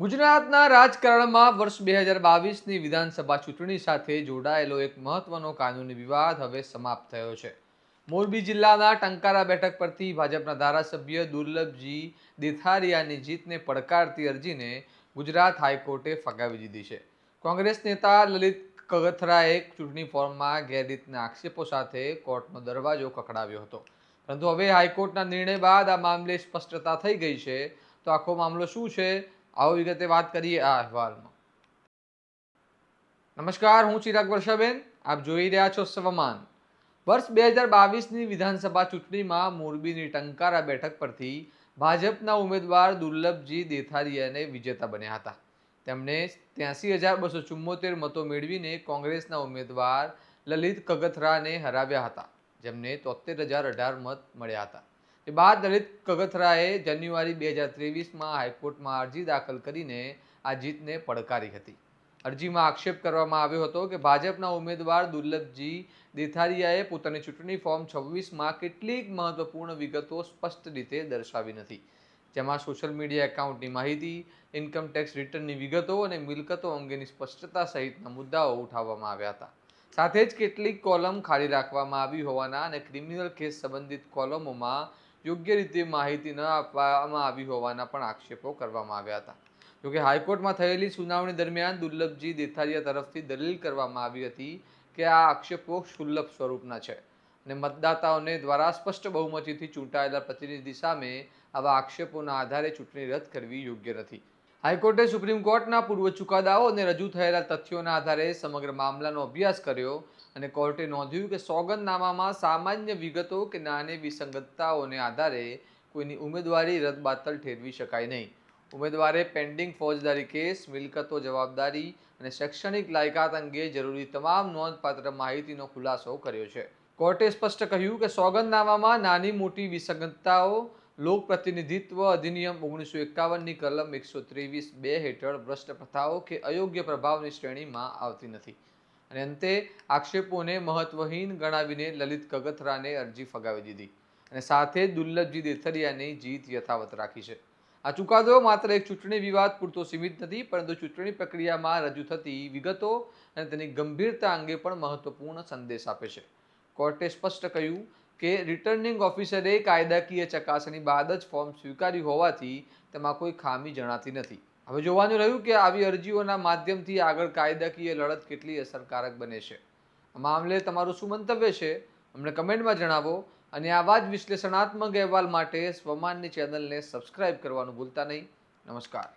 ગુજરાતના રાજકારણમાં વર્ષ 2022ની વિધાનસભા ચૂંટણી સાથે જોડાયેલો એક મહત્વનો કાનૂની વિવાદ હવે સમાપ્ત થયો છે. મોરબી જિલ્લાના ટંકારા બેઠક પરથી ભાજપના ધારાસભ્ય દુર્લભજી દેથારિયાની જીતને પડકારતી અરજીને ગુજરાત હાઈકોર્ટે ફગાવી દીધી છે. કોંગ્રેસ નેતા લલિત કગથરાએ ચૂંટણી ફોર્મમાં ગેરરીતના આક્ષેપો સાથે કોર્ટનો દરવાજો ખખડાવ્યો હતો. પરંતુ હવે હાઈકોર્ટના નિર્ણય બાદ આ મામલે સ્પષ્ટતા થઈ ગઈ છે. તો આખો મામલો શું છે, આવો વિગતે વાત કરીએ આ અહેવાલમાં. નમસ્કાર, હું ચિરાગ વર્ષાબેન, આપ જોઈ રહ્યા છો સ્વમાન. વર્ષ 2022ની વિધાનસભા ચૂંટણીમાં મોરબીની ટંકારા બેઠક પરથી ભાજપના ઉમેદવાર દુર્લભજી દેથારિયાને વિજેતા બન્યા હતા. તેમણે 83,274 મતો મેળવીને કોંગ્રેસના ઉમેદવાર લલિત કગથરાને હરાવ્યા હતા, જેમને 73,018 મત મળ્યા હતા. તે બાદ લલિત કગથરાએ જાન્યુઆરી 2023માં હાઈકોર્ટમાં અરજી દાખલ કરીને આ જીતને પડકારી હતી. અરજીમાં આક્ષેપ કરવામાં આવ્યો હતો કે ભાજપના ઉમેદવાર દુર્લભજી દેથારિયાએ પોતાની ચૂંટણી ફોર્મ 26માં કેટલીક મહત્વપૂર્ણ વિગતો સ્પષ્ટ રીતે દર્શાવી નથી, જેમાં સોશિયલ મીડિયા એકાઉન્ટની માહિતી, ઇન્કમ ટેક્સ રિટર્નની વિગતો અને મિલકતો અંગેની સ્પષ્ટતા સહિતના મુદ્દાઓ ઉઠાવવામાં આવ્યા હતા. સાથે જ કેટલીક કોલમ ખાલી રાખવામાં આવી હોવાના અને ક્રિમિનલ કેસ સંબંધિત કોલમોમાં યોગ્ય રીતે માહિતી ન આપવામાં આવી હોવાના પણ આક્ષેપો કરવામાં આવ્યા હતા. જોકે હાઈકોર્ટમાં થયેલી સુનાવણી દરમિયાન દુર્લભજી દેથારિયા તરફથી દલીલ કરવામાં આવી હતી કે આ આક્ષેપો ક્ષુલ્લક સ્વરૂપના છે અને મતદાતાઓને દ્વારા સ્પષ્ટ બહુમતીથી ચૂંટાયેલા પ્રતિનિધિ સામે આવા આક્ષેપોના આધારે ચૂંટણી રદ કરવી યોગ્ય નથી. હાઈકોર્ટે સુપ્રીમ કોર્ટના પૂર્વ ચુકાદાઓ અને રજૂ થયેલા તથ્યોના આધારે સમગ્ર મામલાનો અભ્યાસ કર્યો અને કોર્ટે નોંધ્યું કે સોગંદનામામાં સામાન્ય વિગતો કે નાની વિસંગતતાઓને આધારે કોઈની ઉમેદવારી રદબાતલ ઠેરવી શકાય નહીં. ઉમેદવારે પેન્ડિંગ ફોજદારી કેસ, મિલકતો, જવાબદારી અને શૈક્ષણિક લાયકાત અંગે જરૂરી તમામ નોંધપાત્ર માહિતીનો ખુલાસો કર્યો છે. કોર્ટે સ્પષ્ટ કહ્યું કે સોગંદનામામાં નાની મોટી વિસંગતતાઓ લોક પ્રતિનિધિત્વ અધિનિયમ 1951ની કલમ 123(2) હેઠળ ભ્રષ્ટ પ્રથાઓ કે અયોગ્ય પ્રભાવની શ્રેણીમાં આવતી નથી. અને અંતે આક્ષેપોને મહત્વહીન ગણાવીને લલિત કગથરાને અરજી ફગાવી દીધી અને સાથે દુર્લભજી દેથારિયાની જીત યથાવત રાખી છે. આ ચુકાદો માત્ર એક ચૂંટણી વિવાદ પૂરતો સીમિત નથી, પરંતુ ચૂંટણી પ્રક્રિયામાં રજૂ થતી વિગતો અને તેની ગંભીરતા અંગે પણ મહત્વપૂર્ણ સંદેશ આપે છે. કોર્ટે સ્પષ્ટ કહ્યું કે રિટર્નિંગ ઓફિસરે કાયદાકીય ચકાસણી બાદ જ ફોર્મ સ્વીકાર્યું હોવાથી તેમાં કોઈ ખામી જણાતી નથી. હવે જોવાનું રહ્યું કે આવી અરજીઓના માધ્યમથી આગળ કાયદાકીય લડત કેટલી અસરકારક બને છે. આ મામલે તમારું શું મંતવ્ય છે, અમને કમેન્ટમાં જણાવો અને આવા જ વિશ્લેષણાત્મક અહેવાલ માટે સ્વમાનની ચેનલને સબસ્ક્રાઇબ કરવાનું ભૂલતા નહીં. નમસ્કાર.